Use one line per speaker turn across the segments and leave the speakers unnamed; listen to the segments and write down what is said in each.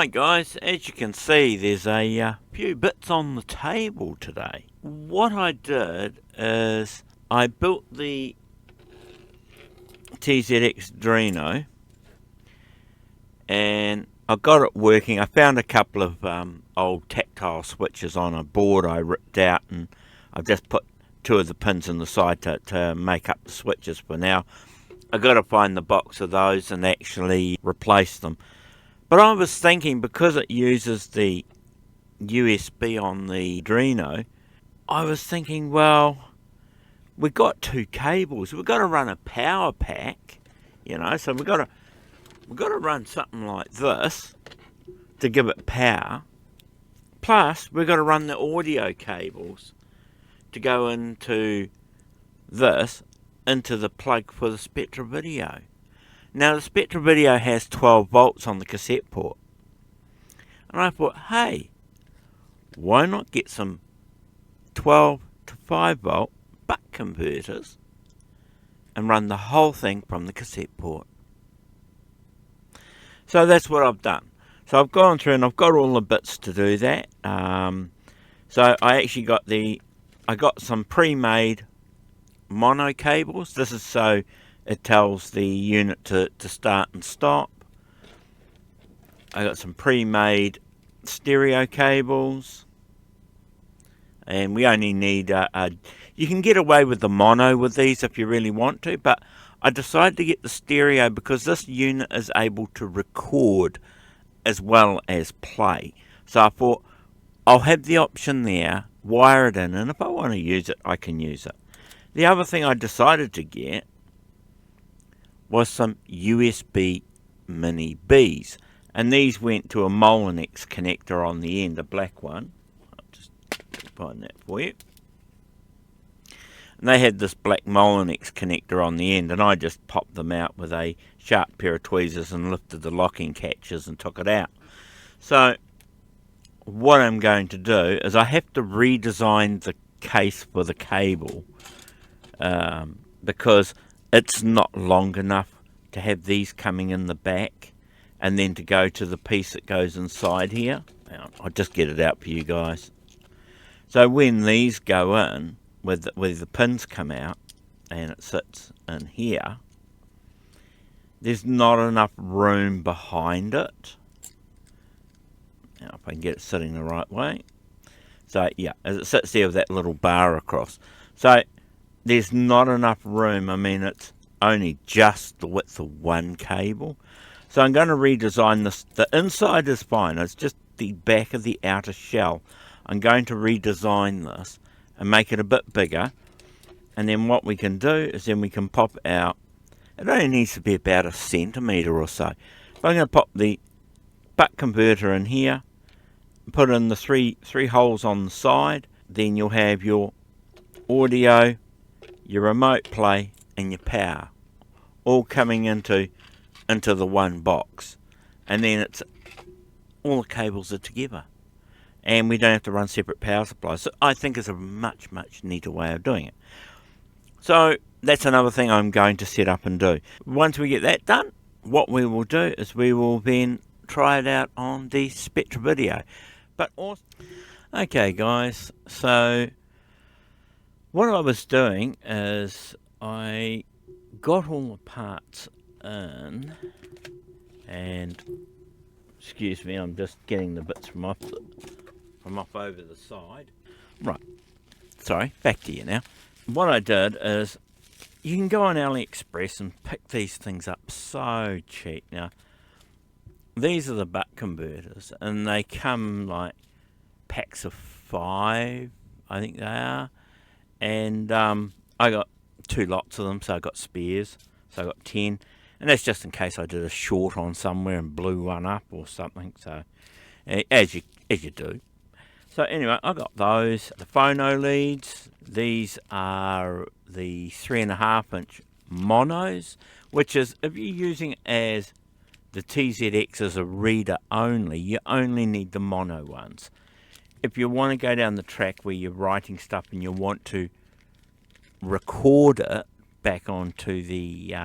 Right guys, as you can see there's a few bits on the table today. What I did is I built the TZX Dreno and I got it working. I found a couple of old tactile switches on a board I ripped out, and I've just put two of the pins in the side to make up the switches for now. I've got to find the box of those and actually replace them. But I was thinking, because it uses the USB on the Dreno, I was thinking, well, we've got two cables. We've got to run a power pack, so we've got to run something like this to give it power. Plus, we've got to run the audio cables to go into this, into the plug for the Spectra Video. Now, the Spectra Video has 12 volts on the cassette port. And I thought, hey, why not get some 12 to 5 volt buck converters and run the whole thing from the cassette port. So that's what I've done. So I've gone through and I've got all the bits to do that. So I actually got some pre-made mono cables. This is so it tells the unit to start and stop. I got some pre-made stereo cables, and we only need you can get away with the mono with these if you really want to, but I decided to get the stereo because this unit is able to record as well as play. So I thought I'll have the option there, wire it in, and if I want to use it, I can use it. The other thing I decided to get was some USB mini Bs, and these went to a Molinix connector on the end, a black one. I'll just find that for you. And they had this black Molinix connector on the end, and I just popped them out with a sharp pair of tweezers and lifted the locking catches and took it out. So what I'm going to do is I have to redesign the case for the cable, because it's not long enough to have these coming in the back and then to go to the piece that goes inside here. I'll just get it out for you guys. So when these go in, where the pins come out and it sits in here, there's not enough room behind it. Now if I can get it sitting the right way. So yeah, as it sits there with that little bar across. So there's not enough room. I mean, it's only just the width of one cable. So I'm going to redesign this. The inside is fine. It's just the back of the outer shell. I'm going to redesign this and make it a bit bigger. And then what we can do is then we can pop out. It only needs to be about 1 centimetre or so. So I'm going to pop the buck converter in here, put in the three holes on the side. Then you'll have your audio, your remote play, and your power all coming into the one box, and then it's all the cables are together, and we don't have to run separate power supplies. So I think it's a much neater way of doing it. So that's another thing I'm going to set up and do. Once we get that done, what we will do is we will then try it out on the Spectra Video. But also, okay guys, so what I was doing is I got all the parts in, and excuse me, I'm just getting the bits from off over the side. Right, sorry, back to you now. What I did is, you can go on AliExpress and pick these things up so cheap. Now, these are the buck converters, and they come like packs of 5, I think they are. And I got 2 lots of them, so I got spares. So I got 10, and that's just in case I did a short on somewhere and blew one up or something. So as you do. So anyway, I got those. The phono leads. These are the 3.5-inch monos, which is, if you're using it as the TZX as a reader only, you only need the mono ones. If you want to go down the track where you're writing stuff and you want to record it back onto the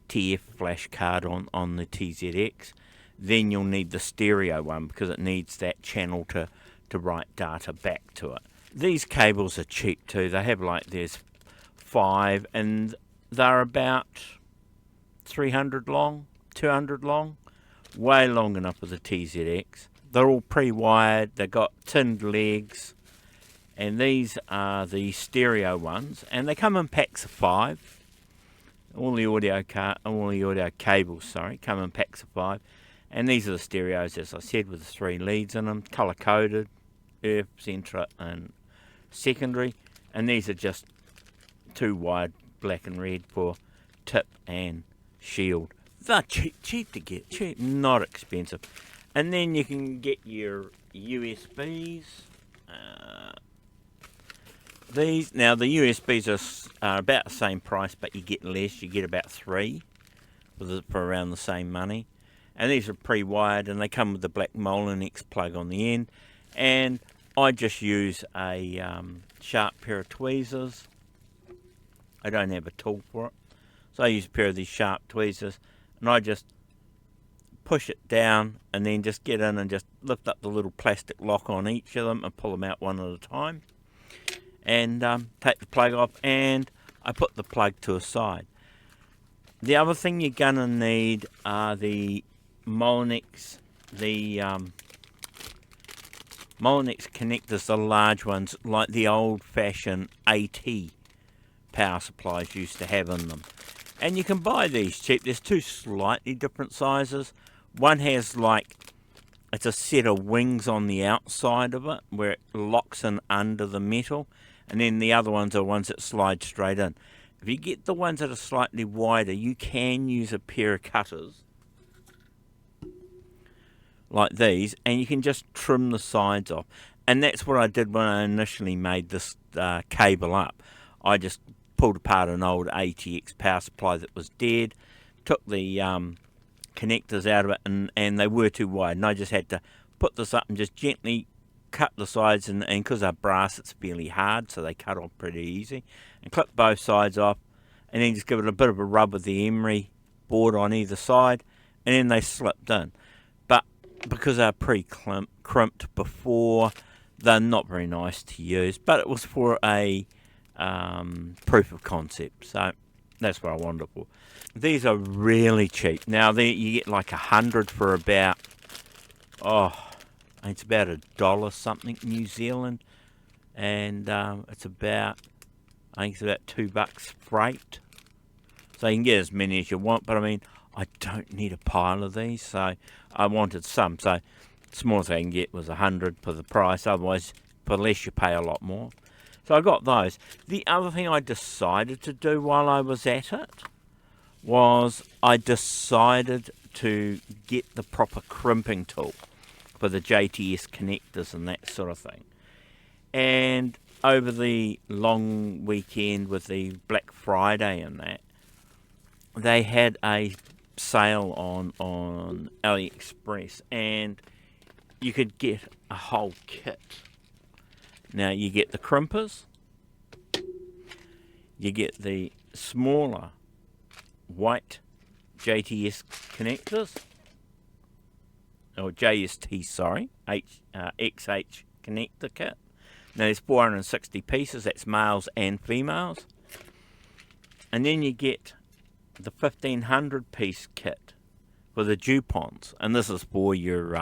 TF flash card on the TZX, then you'll need the stereo one because it needs that channel to write data back to it. These cables are cheap too. They have like, there's 5 and they're about 300 long, 200 long, way long enough with the TZX. They're all pre-wired, they've got tinned legs, and these are the stereo ones, and they come in packs of 5. All the audio cables, come in packs of 5. And these are the stereos, as I said, with the 3 leads in them, colour coded, earth, centre and secondary. And these are just 2 wired, black and red, for tip and shield. They're cheap to get, cheap, not expensive. And then you can get your USBs. Now the USBs are about the same price, but you get less. You get about 3 for around the same money. And these are pre-wired, and they come with the black Molinex plug on the end. And I just use a sharp pair of tweezers. I don't have a tool for it, so I use a pair of these sharp tweezers, and I just push it down, and then just get in and just lift up the little plastic lock on each of them and pull them out one at a time. And take the plug off, and I put the plug to a side. The other thing you're gonna need are the Molinex, Molinex connectors, the large ones, like the old-fashioned AT power supplies used to have in them. And you can buy these cheap. There's 2 slightly different sizes. One has like, it's a set of wings on the outside of it where it locks in under the metal, and then the other ones are ones that slide straight in. If you get the ones that are slightly wider, you can use a pair of cutters like these, and you can just trim the sides off. And that's what I did when I initially made this cable up. I just pulled apart an old ATX power supply that was dead, took the connectors out of it, and they were too wide, and I just had to put this up and just gently cut the sides, and because they're brass, it's fairly hard, so they cut off pretty easy, and clip both sides off, and then just give it a bit of a rub with the emery board on either side, and then they slipped in. But because they're pre-crimped before, they're not very nice to use, but it was for a proof of concept, so that's what I wanted it for. These are really cheap. Now you get like 100 for about, it's about $1 something New Zealand, and it's about, I think it's about $2 freight. So you can get as many as you want, but I mean, I don't need a pile of these, so I wanted some. So the smallest I can get was 100 for the price. Otherwise, for less you pay a lot more. So I got those. The other thing I decided to do while I was at it was I decided to get the proper crimping tool for the JTS connectors and that sort of thing. And over the long weekend with the Black Friday and that, they had a sale on AliExpress, and you could get a whole kit. Now you get the crimpers, you get the smaller white JTS connectors, or JST, sorry, XH connector kit. Now there's 460 pieces, that's males and females. And then you get the 1500 piece kit for the DuPonts, and this is for your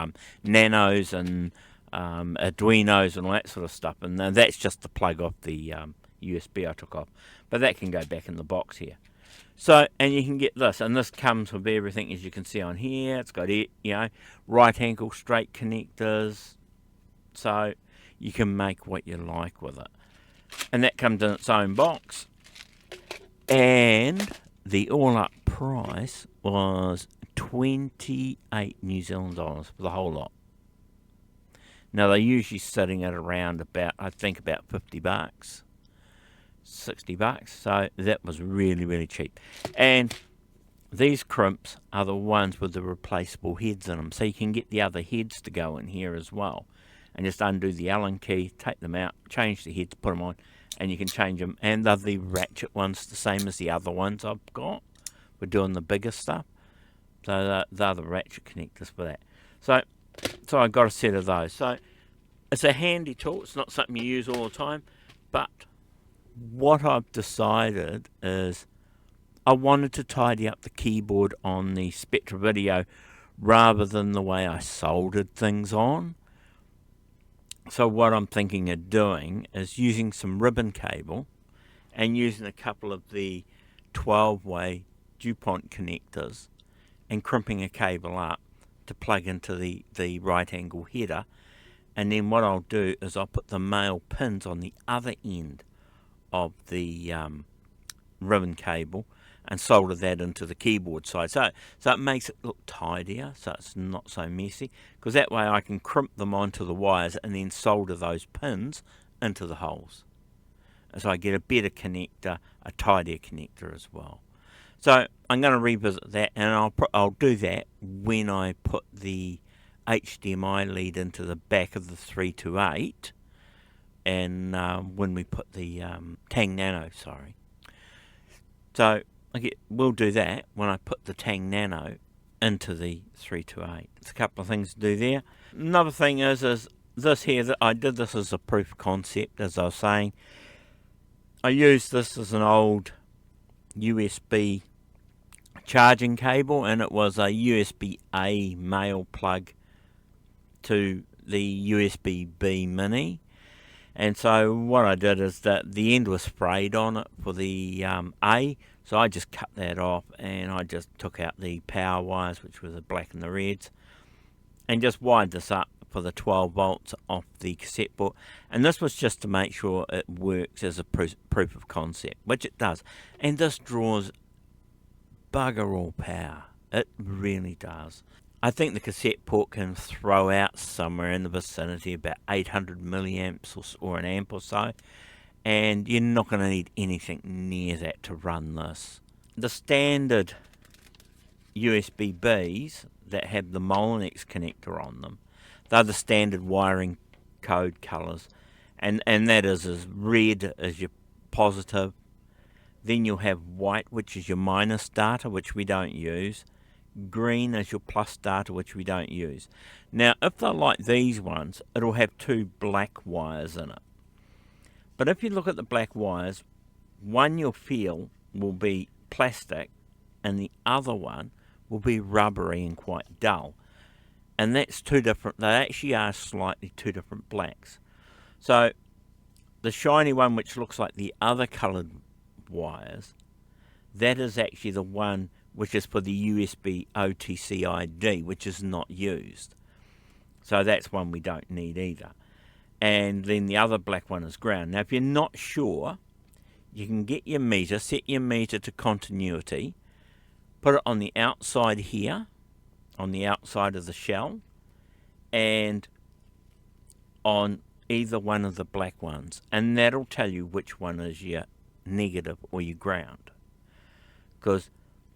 Nanos and Arduinos and all that sort of stuff, and that's just the plug off the USB I took off, but that can go back in the box here. So, and you can get this, and this comes with everything, as you can see on here. It's got, you know, right angle straight connectors, so you can make what you like with it. And that comes in its own box, and the all-up price was 28 New Zealand dollars for the whole lot. Now they're usually sitting at around about, I think, about $50, $60, so that was really, really cheap. And these crimps are the ones with the replaceable heads in them, so you can get the other heads to go in here as well, and just undo the Allen key, take them out, change the heads, put them on, and you can change them. And they're the ratchet ones, the same as the other ones I've got. We're doing the bigger stuff. So they're the ratchet connectors for that. So I got a set of those. So it's a handy tool. It's not something you use all the time, but what I've decided is I wanted to tidy up the keyboard on the Spectra Video rather than the way I soldered things on. So what I'm thinking of doing is using some ribbon cable and using a couple of the 12-way DuPont connectors and crimping a cable up to plug into the right angle header. And then what I'll do is I'll put the male pins on the other end of the ribbon cable and solder that into the keyboard side. So it makes it look tidier, so it's not so messy, because that way I can crimp them onto the wires and then solder those pins into the holes. So I get a better connector, a tidier connector as well. So I'm going to revisit that, and I'll do that when I put the HDMI lead into the back of the 328, and when we put the Tang Nano, sorry. So we'll do that when I put the Tang Nano into the 328. There's a couple of things to do there. Another thing is this here, that I did this as a proof of concept, as I was saying. I used this as an old USB charging cable, and it was a USB-A male plug to the USB-B mini. And so what I did is that the end was frayed on it for the A, so I just cut that off, and I just took out the power wires, which were the black and the reds, and just wired this up for the 12 volts off the cassette port. And this was just to make sure it works as a proof of concept, which it does. And this draws bugger all power. It really does. I think the cassette port can throw out somewhere in the vicinity about 800 milliamps or an amp or so, and you're not going to need anything near that to run this. The standard USB-Bs that have the Molenex connector on them, they're the standard wiring code colours, and that is as red as your positive. Then you'll have white, which is your minus data, which we don't use. Green as your plus data, which we don't use. Now, if they're like these ones, it'll have two black wires in it. But if you look at the black wires, one you'll feel will be plastic, and the other one will be rubbery and quite dull. And that's two different, they actually are slightly two different blacks. So the shiny one, which looks like the other coloured wires, that is actually the one which is for the USB OTC ID, which is not used. So that's one we don't need either. And then the other black one is ground. Now, if you're not sure, you can get your meter, set your meter to continuity, put it on the outside here, on the outside of the shell, and on either one of the black ones. And that'll tell you which one is your negative or your ground. Because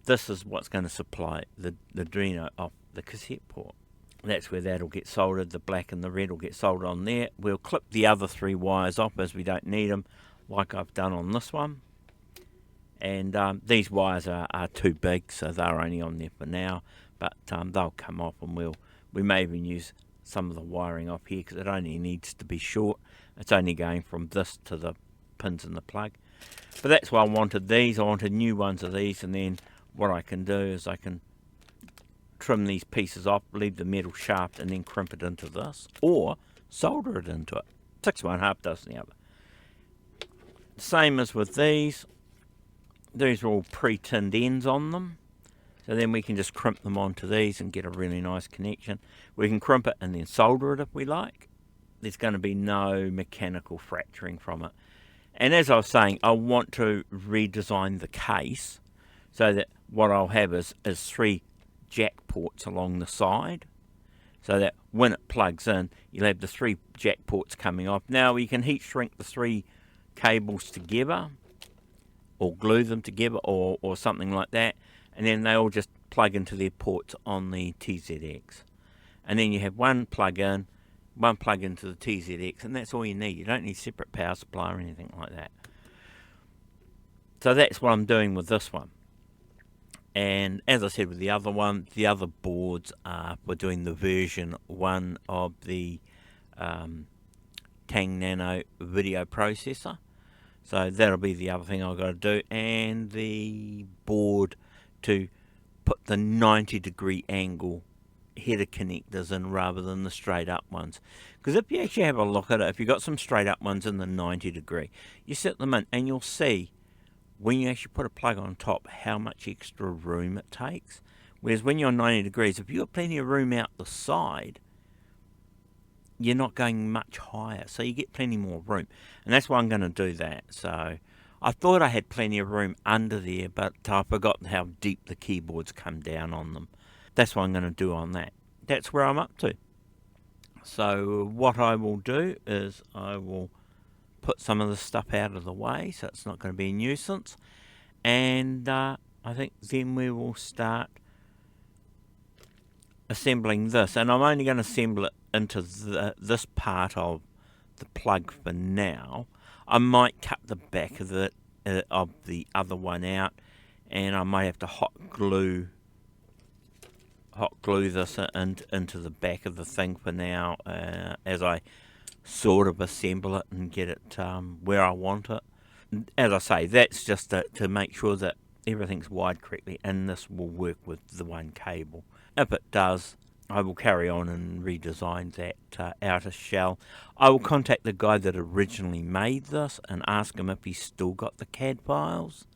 this is what's going to supply the Arduino off the cassette port. That's where that'll get soldered. The black and the red will get soldered on there. We'll clip the other three wires off as we don't need them, like I've done on this one. And these wires are too big, so they're only on there for now. But they'll come off, and we may even use some of the wiring off here, because it only needs to be short. It's only going from this to the pins in the plug. But that's why I wanted these. I wanted new ones of these, and then what I can do is I can trim these pieces off, leave the metal shaft, and then crimp it into this, or solder it into it. 6 one, half dozen the other. Same as with these. These are all pre-tinned ends on them. So then we can just crimp them onto these and get a really nice connection. We can crimp it and then solder it if we like. There's going to be no mechanical fracturing from it. And as I was saying, I want to redesign the case so that what I'll have is 3 jack ports along the side, so that when it plugs in, you'll have the 3 jack ports coming off. Now, you can heat shrink the 3 cables together, or glue them together, or something like that, and then they all just plug into their ports on the TZX. And then you have one plug in, one plug into the TZX, and that's all you need. You don't need separate power supply or anything like that. So that's what I'm doing with this one. And as I said with the other one, the other boards we're doing the version 1 of the Tang Nano video processor. So that'll be the other thing I've got to do, and the board to put the 90-degree angle header connectors in rather than the straight up ones. Because if you actually have a look at it, if you've got some straight up ones in the 90-degree, you set them in and you'll see when you actually put a plug on top how much extra room it takes. Whereas when you're 90 degrees, if you've got plenty of room out the side, you're not going much higher, so you get plenty more room. And that's why I'm going to do that. So I thought I had plenty of room under there, but I forgot how deep the keyboards come down on them. That's what I'm going to do on that. That's where I'm up to. So what I will do is I will put some of the stuff out of the way so it's not going to be a nuisance, and I think then we will start assembling this. And I'm only going to assemble it into this part of the plug for now. I might cut the back of the other one out, and I might have to hot glue this into the back of the thing for now, as I sort of assemble it and get it where I want it. As I say, that's just to make sure that everything's wired correctly, and this will work with the one cable. If it does, I will carry on and redesign that outer shell. I will contact the guy that originally made this and ask him if he's still got the CAD files,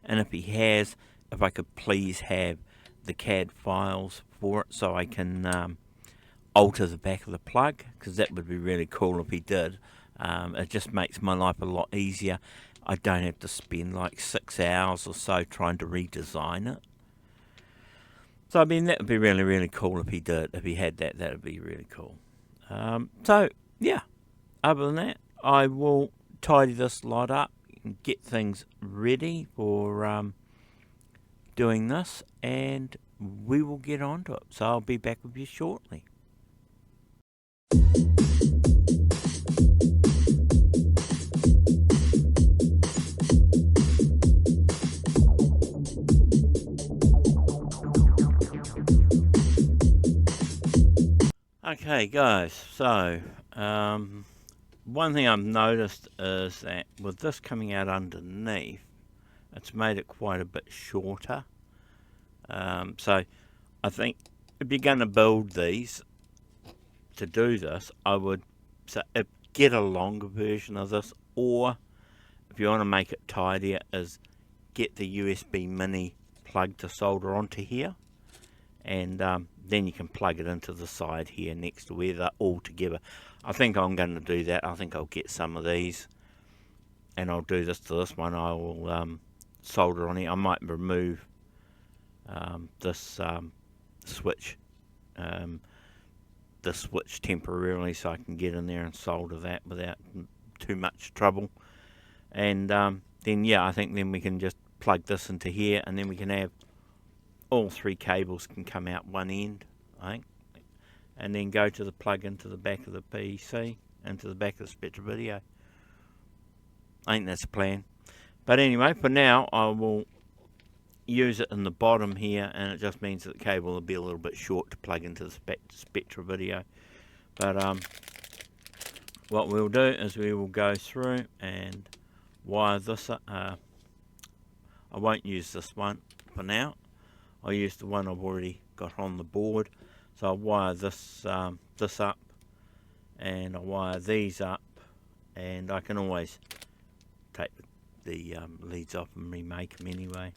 and if he has, if I could please have the CAD files for it so I can alter the back of the plug, because that would be really cool if he did. It just makes my life a lot easier. I don't have to spend like 6 hours or so trying to redesign it. So I mean, that would be really, really cool if he did. If he had that, that would be really cool. So yeah, other than that, I will tidy this lot up and get things ready for doing this, and we will get on to it. So I'll be back with you shortly. Okay guys, so one thing I've noticed is that with this coming out underneath, it's made it quite a bit shorter. So I think if you're going to build these to do this, I would get a longer version of this, or if you want to make it tidier, is get the USB mini plug to solder onto here, and then you can plug it into the side here next to where they're all together. I think I'm going to do that. I think I'll get some of these and I'll do this to this one. I will solder on it. I might remove this switch temporarily so I can get in there and solder that without too much trouble. And then yeah, I think then we can just plug this into here, and then we can have all 3 cables can come out one end, I think, and then go to the plug into the back of the PC, into the back of the Spectra Video. I think that's the plan. But anyway, for now I will use it in the bottom here, and it just means that the cable will be a little bit short to plug into the Spectra Video. But what we'll do is we will go through and wire this up. I won't use this one for now. I'll use the one I've already got on the board. So I'll wire this this up, and I'll wire these up, and I can always take the leads off and remake them anyway.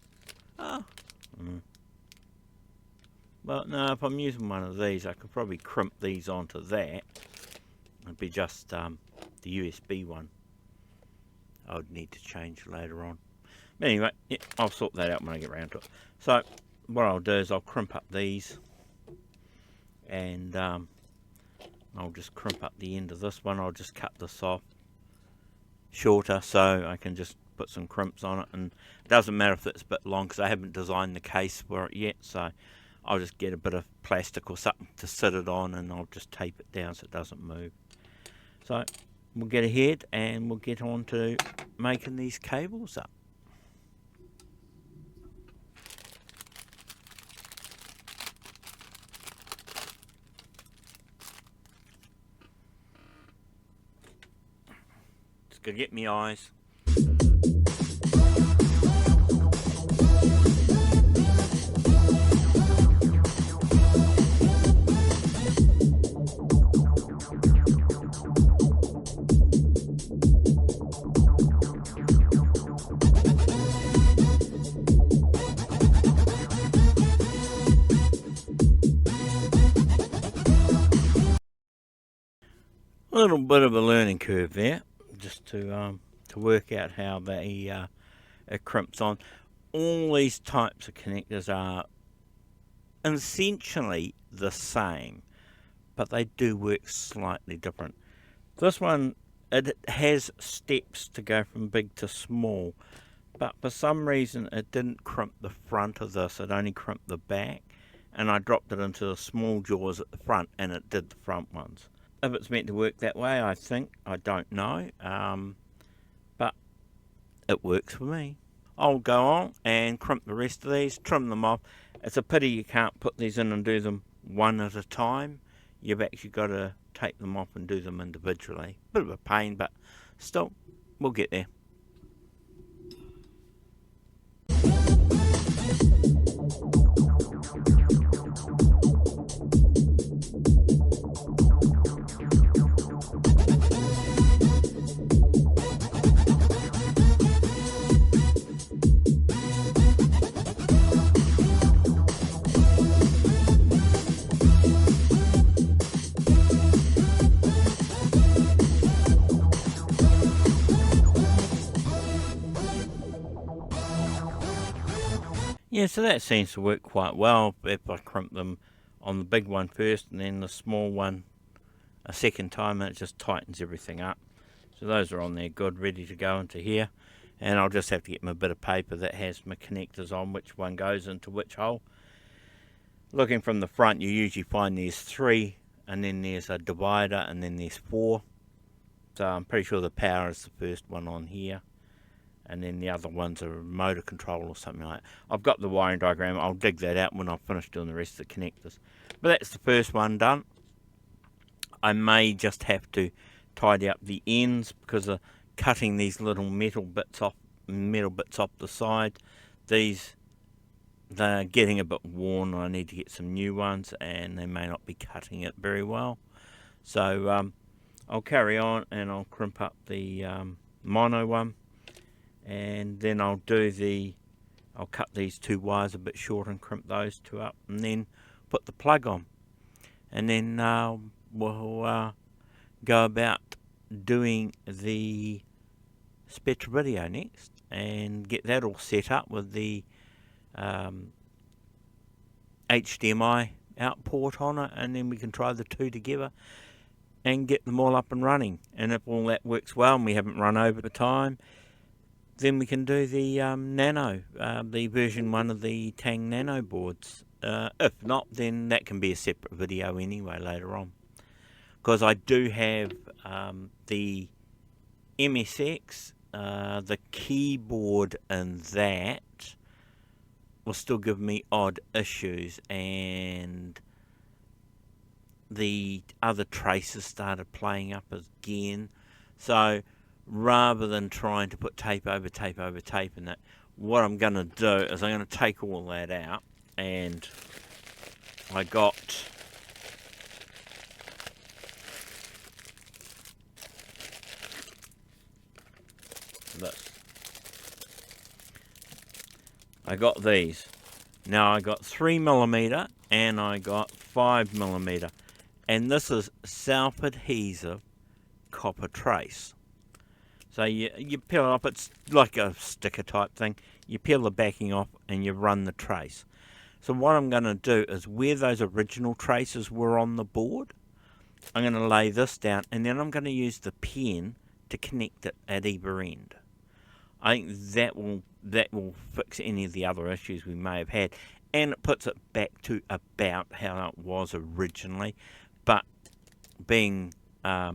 Well, no, if I'm using one of these, I could probably crimp these onto that. It'd be just the USB one I would need to change later on. But anyway, yeah, I'll sort that out when I get around to it. So what I'll do is I'll crimp up these, and I'll just crimp up the end of this one. I'll just cut this off shorter so I can just put some crimps on it, and it doesn't matter if it's a bit long because I haven't designed the case for it yet. So I'll just get a bit of plastic or something to sit it on, and I'll just tape it down so it doesn't move. So we'll get ahead and we'll get on to making these cables up. Gotta get me eyes. A little bit of a learning curve there, just to work out how they it crimps on. All these types of connectors are essentially the same, but they do work slightly different. This one, it has steps to go from big to small, but for some reason it didn't crimp the front of this, it only crimped the back, and I dropped it into the small jaws at the front and it did the front ones. If it's meant to work that way, I think, I don't know, but it works for me. I'll go on and crimp the rest of these, trim them off. It's a pity you can't put these in and do them one at a time. You've actually got to take them off and do them individually. Bit of a pain, but still, we'll get there. Yeah, so that seems to work quite well if I crimp them on the big one first and then the small one a second time, and it just tightens everything up. So those are on there good, ready to go into here, and I'll just have to get my bit of paper that has my connectors on, which one goes into which hole. Looking from the front, you usually find there's 3, and then there's a divider, and then there's 4. So I'm pretty sure the power is the first one on here, and then the other one's a motor control or something like that. I've got the wiring diagram. I'll dig that out when I've finished doing the rest of the connectors. But that's the first one done. I may just have to tidy up the ends because of cutting these little metal bits off the side. They're getting a bit worn. I need to get some new ones, and they may not be cutting it very well. So I'll carry on and I'll crimp up the mono one. And then I'll cut these 2 wires a bit short and crimp those 2 up, and then put the plug on. And then we'll go about doing the Spectra video next and get that all set up with the HDMI out port on it, and then we can try the 2 together and get them all up and running. And if all that works well and we haven't run over the time, then we can do the Nano, the version 1 of the Tang Nano boards. If not, then that can be a separate video anyway later on. Because I do have the MSX, the keyboard and that will still give me odd issues, and the other traces started playing up again. So rather than trying to put tape over tape over tape and that, what I'm going to do is I'm going to take all that out, and I got this. I got these. Now I got 3mm and I got 5mm, and this is self-adhesive copper trace. So you peel it off, it's like a sticker type thing. You peel the backing off and you run the trace. So what I'm going to do is where those original traces were on the board, I'm going to lay this down, and then I'm going to use the pen to connect it at either end. I think that will fix any of the other issues we may have had, and it puts it back to about how it was originally. But being a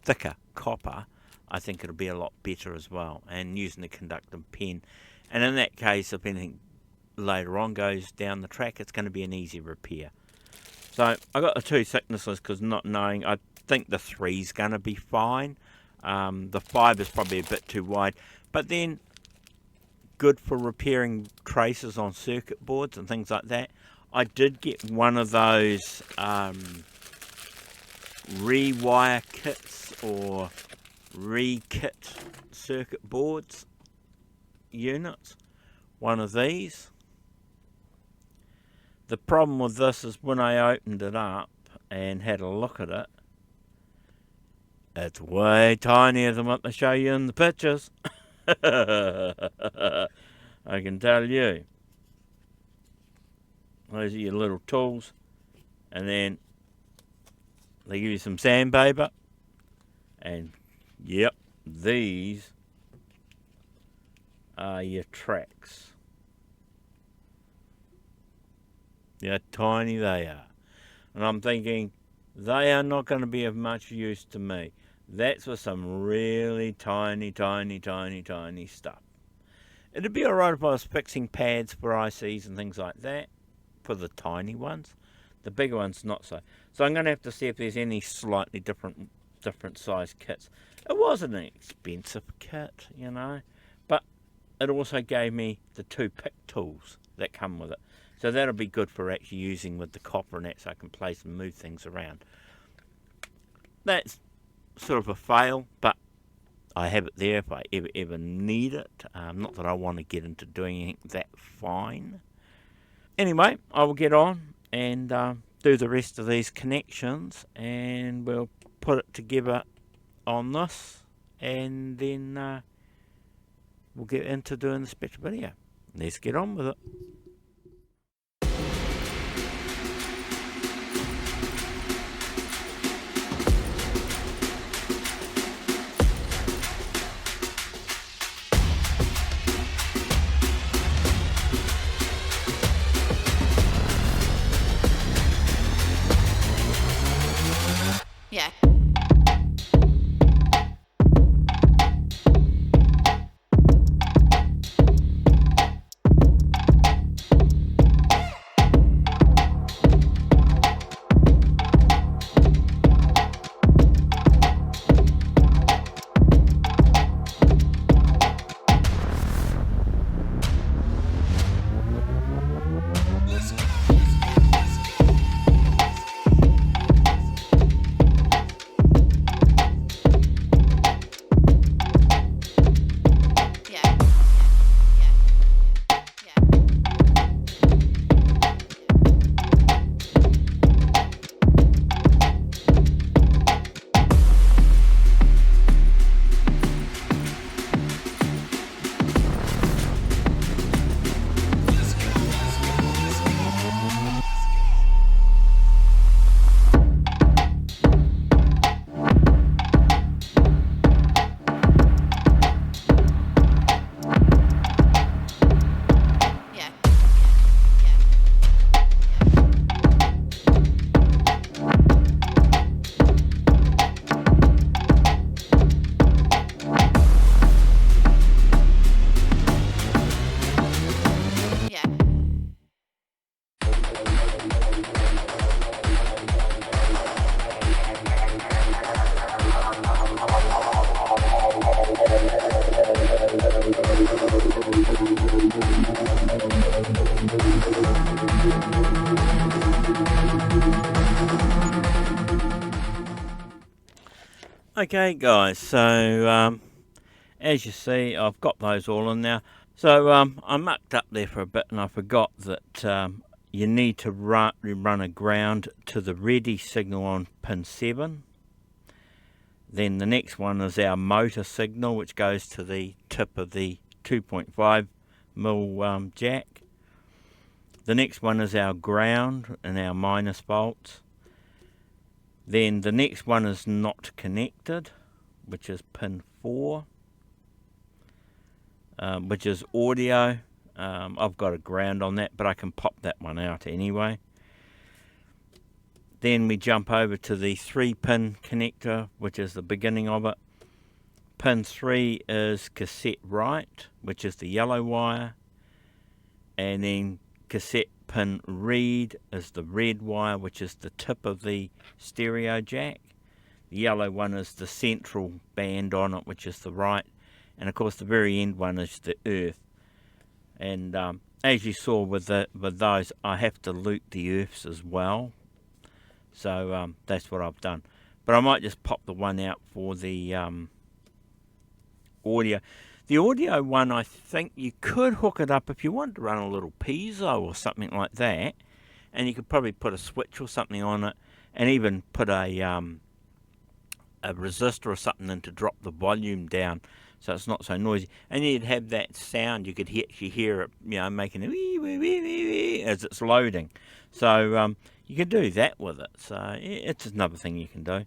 thicker copper, I think it'll be a lot better as well, and using the conductive pen. And in that case, if anything later on goes down the track, it's going to be an easy repair. So I got the 2 thicknesses because not knowing, I think the 3's going to be fine. The 5 is probably a bit too wide, but then good for repairing traces on circuit boards and things like that. I did get one of those rewire kits or re-kit circuit boards units. One of these. The problem with this is when I opened it up and had a look at it, it's way tinier than what they show you in the pictures. I can tell you. Those are your little tools, and then they give you some sandpaper, and yep, these are your tracks. How tiny they are. And I'm thinking, they are not going to be of much use to me. That's for some really tiny stuff. It'd be alright if I was fixing pads for ICs and things like that, for the tiny ones. The bigger ones, not so. So I'm going to have to see if there's any slightly different size kits. It wasn't an expensive kit, you know, but it also gave me the 2 pick tools that come with it. So that'll be good for actually using with the copper and that, so I can place and move things around. That's sort of a fail, but I have it there if I ever need it. Not that I want to get into doing anything that fine. Anyway, I will get on and do the rest of these connections, and we'll put it together on this, and then we'll get into doing the special video. Let's get on with it.
Yeah.
Okay guys, so as you see, I've got those all in now. So I mucked up there for a bit and I forgot that you need to run a ground to the ready signal on pin 7. Then the next one is our motor signal, which goes to the tip of the 2.5mm jack. The next one is our ground and our minus volts. Then the next one is not connected, which is pin 4, which is audio. I've got a ground on that, but I can pop that one out anyway. Then we jump over to the 3-pin connector, which is the beginning of it. Pin 3 is cassette right, which is the yellow wire. And then cassette pin read is the red wire, which is the tip of the stereo jack. The yellow one is the central band on it, which is the right, and of course the very end one is the earth. And as you saw with those, I have to loop the earths as well. So that's what I've done. But I might just pop the one out for the audio. The audio one, I think you could hook it up if you want to run a little piezo or something like that. And you could probably put a switch or something on it, and even put a resistor or something in to drop the volume down so it's not so noisy. And you'd have that sound, you could hear it, making a wee, wee, wee, wee, wee as it's loading. So you could do that with it. So it's another thing you can do.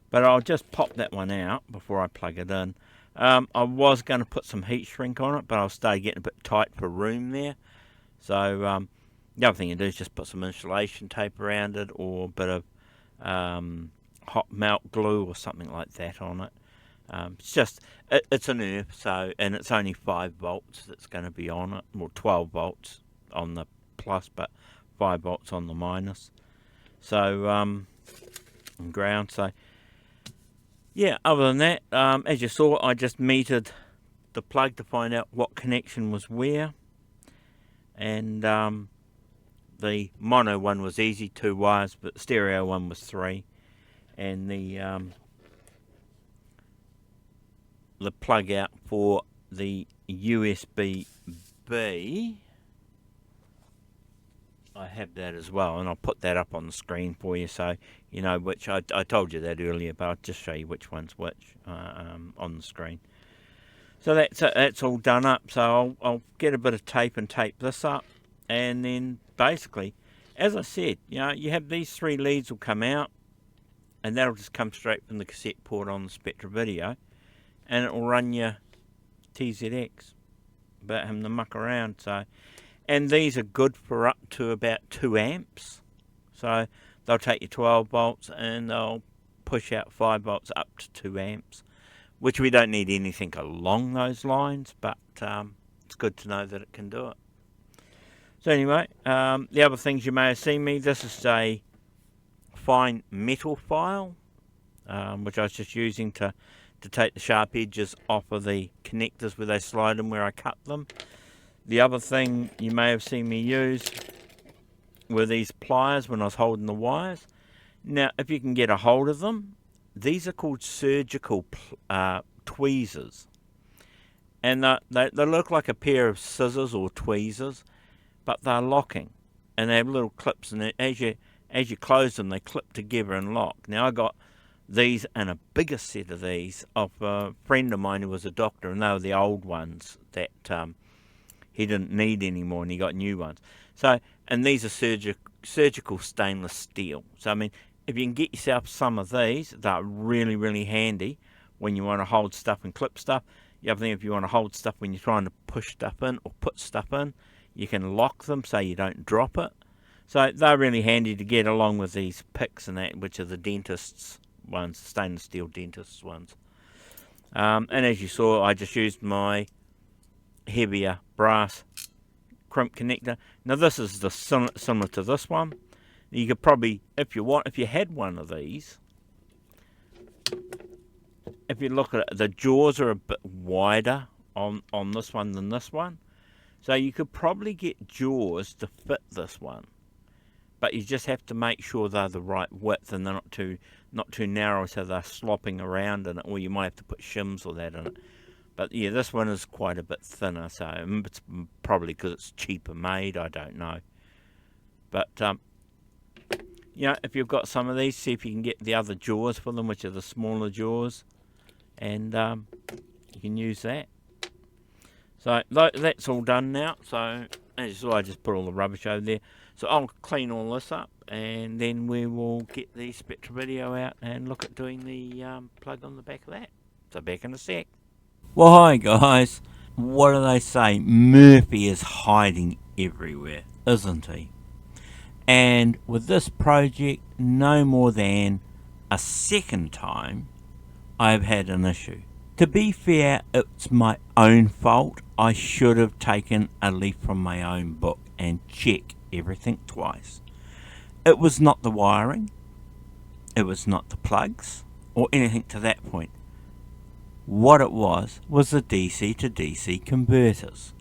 But I'll just pop that one out before I plug it in. I was going to put some heat shrink on it, but I'll start getting a bit tight for room there. So the other thing you do is just put some insulation tape around it, or a bit of hot melt glue or something like that on it. It's an earth, so, and it's only 5 volts that's going to be on it, well 12 volts on the plus, but 5 volts on the minus. So and ground. So yeah, other than that, as you saw, I just metered the plug to find out what connection was where, and the mono one was easy, 2 wires, but the stereo one was 3, and the plug out for the USB-B, I have that as well, and I'll put that up on the screen for you, so you know which. I told you that earlier, but I'll just show you which one's which on the screen. So that's all done up. So I'll get a bit of tape and tape this up, and then basically, as I said, you have these 3 leads will come out, and that'll just come straight from the cassette port on the Spectra Video, and it will run your TZX without having to muck around. So, and these are good for up to about 2 amps. So they'll take your 12 volts and they'll push out 5 volts up to 2 amps, which we don't need anything along those lines, but it's good to know that it can do it. So anyway, the other things you may have seen me, this is a fine metal file, which I was just using to take the sharp edges off of the connectors where they slide in, where I cut them. The other thing you may have seen me use were these pliers when I was holding the wires. Now, if you can get a hold of them, these are called surgical tweezers. And they look like a pair of scissors or tweezers, but they're locking. And they have little clips, and as you close them, they clip together and lock. Now, I got these and a bigger set of these off a friend of mine who was a doctor, and they were the old ones that he didn't need anymore, and he got new ones. So, and these are surgical stainless steel. So, I mean, if you can get yourself some of these, they're really, really handy when you want to hold stuff and clip stuff. The other thing, if you want to hold stuff when you're trying to push stuff in or put stuff in, you can lock them so you don't drop it. So they're really handy to get along with these picks and that, which are the dentist's ones, stainless steel dentist's ones. And as you saw, I just used my heavier brass crimp connector. Now this is the similar to this one. You could probably, if you had one of these, if you look at it, the jaws are a bit wider on this one than this one. So you could probably get jaws to fit this one. But you just have to make sure they're the right width and they're not too narrow so they're slopping around in it, or you might have to put shims or that in it. But yeah, this one is quite a bit thinner, so it's probably because it's cheaper made, I don't know. But if you've got some of these, see if you can get the other jaws for them, which are the smaller jaws, and you can use that. So that's all done now. So as you saw, I just put all the rubbish over there. So I'll clean all this up, and then we will get the Spectra Video out and look at doing the plug on the back of that. So back in a sec. Well, hi guys. What do they say? Murphy is hiding everywhere, isn't he? And with this project, no more than a second time, I've had an issue. To be fair, it's my own fault. I should have taken a leaf from my own book and checked everything twice. It was not the wiring. It was not the plugs. or anything to that point. What it was the DC to DC converters.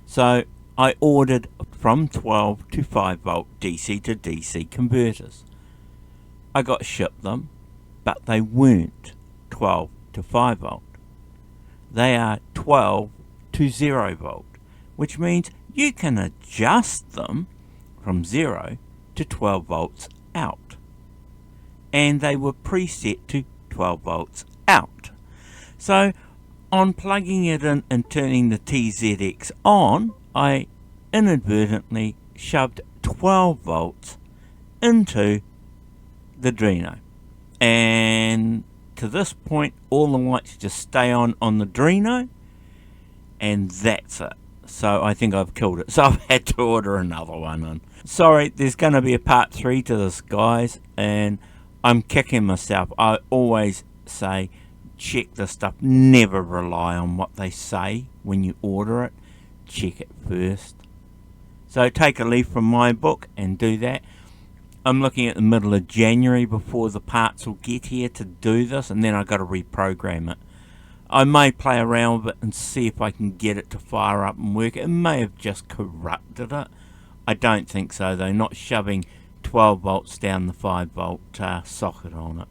So I ordered from 12 to 5 volt DC to DC converters. I got shipped them, but they weren't 12 to 5 volt. They are 12 to 0 volt, which means you can adjust them from 0 to 12 volts out. And they were preset to 12 volts out. So on plugging it in and turning the TZX on, I inadvertently shoved 12 volts into the Dreno. And to this point, all the lights just stay on the Dreno, and that's it. So I think I've killed it. So I've had to order another one in. Sorry, there's going to be a part 3 to this, guys, and I'm kicking myself. I always say, check this stuff. Never rely on what they say when you order it. Check it first. So take a leaf from my book and do that. I'm looking at the middle of January before the parts will get here to do this, and then I've got to reprogram it. I may play around with it and see if I can get it to fire up and work. It may have just corrupted it. I don't think so, though. Not shoving 12 volts down the 5 volt socket on it.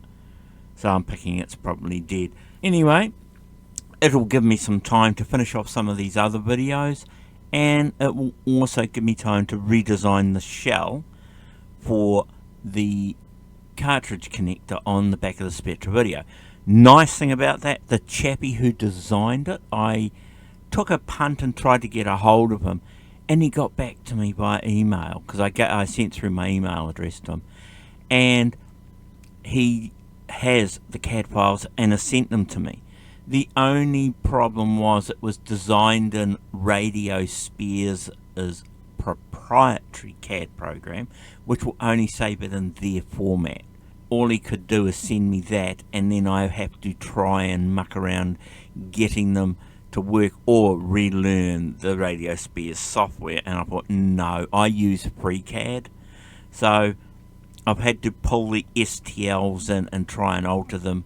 So I'm picking it's probably dead. Anyway, it'll give me some time to finish off some of these other videos, and it will also give me time to redesign the shell for the cartridge connector on the back of the Spectra Video. Nice thing about that, the chappie who designed it, I took a punt and tried to get a hold of him, and he got back to me by email, because I sent through my email address to him, and he has the CAD files and has sent them to me. The only problem was it was designed in Radio Spears' proprietary CAD program, which will only save it in their format. All he could do is send me that, and then I have to try and muck around getting them to work or relearn the Radio Spears software. And I thought, no, I use FreeCAD, so I've had to pull the STLs in and try and alter them.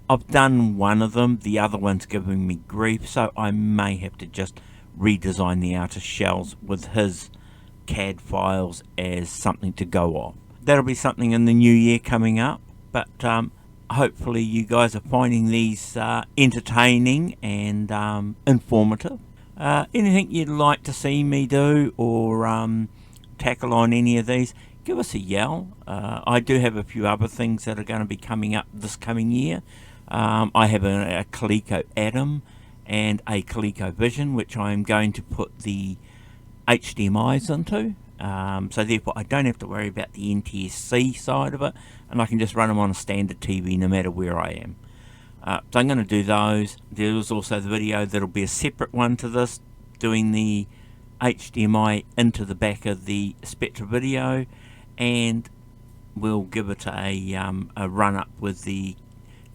I've done one of them, the other one's giving me grief, so I may have to just redesign the outer shells with his CAD files as something to go off. That'll be something in the new year coming up, but hopefully you guys are finding these entertaining and informative. Anything you'd like to see me do or tackle on any of these, give us a yell. I do have a few other things that are going to be coming up this coming year. I have a Coleco Atom and a Coleco Vision, which I am going to put the HDMIs into. So therefore I don't have to worry about the NTSC side of it, and I can just run them on a standard TV no matter where I am. So I'm going to do those. There's also the video that'll be a separate one to this, doing the HDMI into the back of the Spectra Video, and we'll give it a run up with the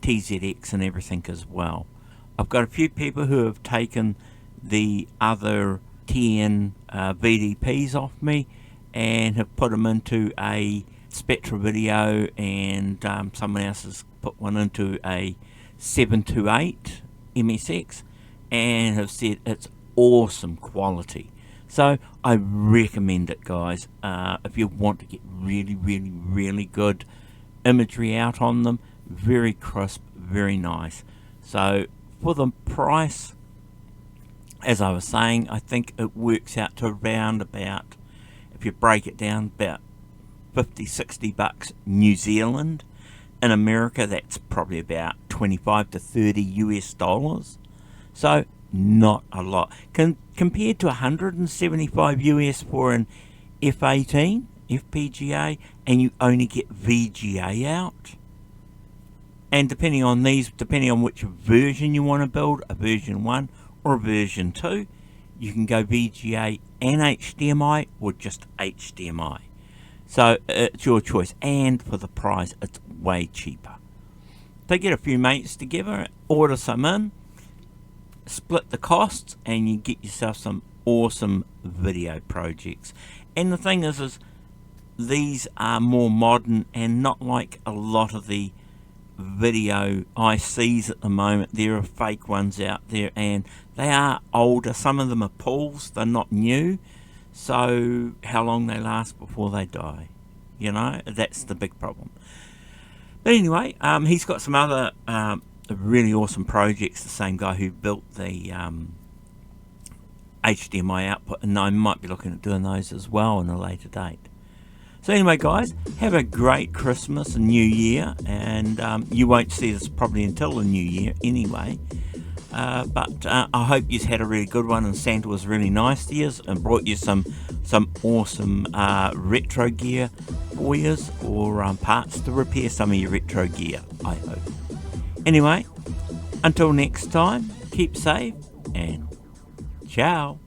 TZX and everything as well. I've got a few people who have taken the other 10 VDPs off me and have put them into a Spectra Video, and someone else has put one into a 728 MSX and have said it's awesome quality. So I recommend it, guys, if you want to get really good imagery out on them. Very crisp, very nice. So for the price, as I was saying, I think it works out to around about, if you break it down, about 50-60 bucks New Zealand. In America, that's probably about 25 to 30 US dollars. So not a lot compared to 175 US for an F18 FPGA, and you only get VGA out. And depending on which version you want to build, a version 1 or a version 2, you can go VGA and HDMI or just HDMI. So it's your choice, and for the price it's way cheaper. So get a few mates together, order some in, split the costs, and you get yourself some awesome video projects. And the thing is these are more modern and not like a lot of the video ICs at the moment. There are fake ones out there, and they are older. Some of them are pulls, they're not new, so how long they last before they die, you know, that's the big problem. But anyway, he's got some other really awesome projects, the same guy who built the HDMI output, and I might be looking at doing those as well in a later date. So anyway, guys, have a great Christmas and New Year, and you won't see this probably until the New Year anyway. But I hope you had a really good one, and Santa was really nice to you and brought you some awesome retro gear for you, or parts to repair some of your retro gear, I hope. Anyway, until next time, keep safe and ciao.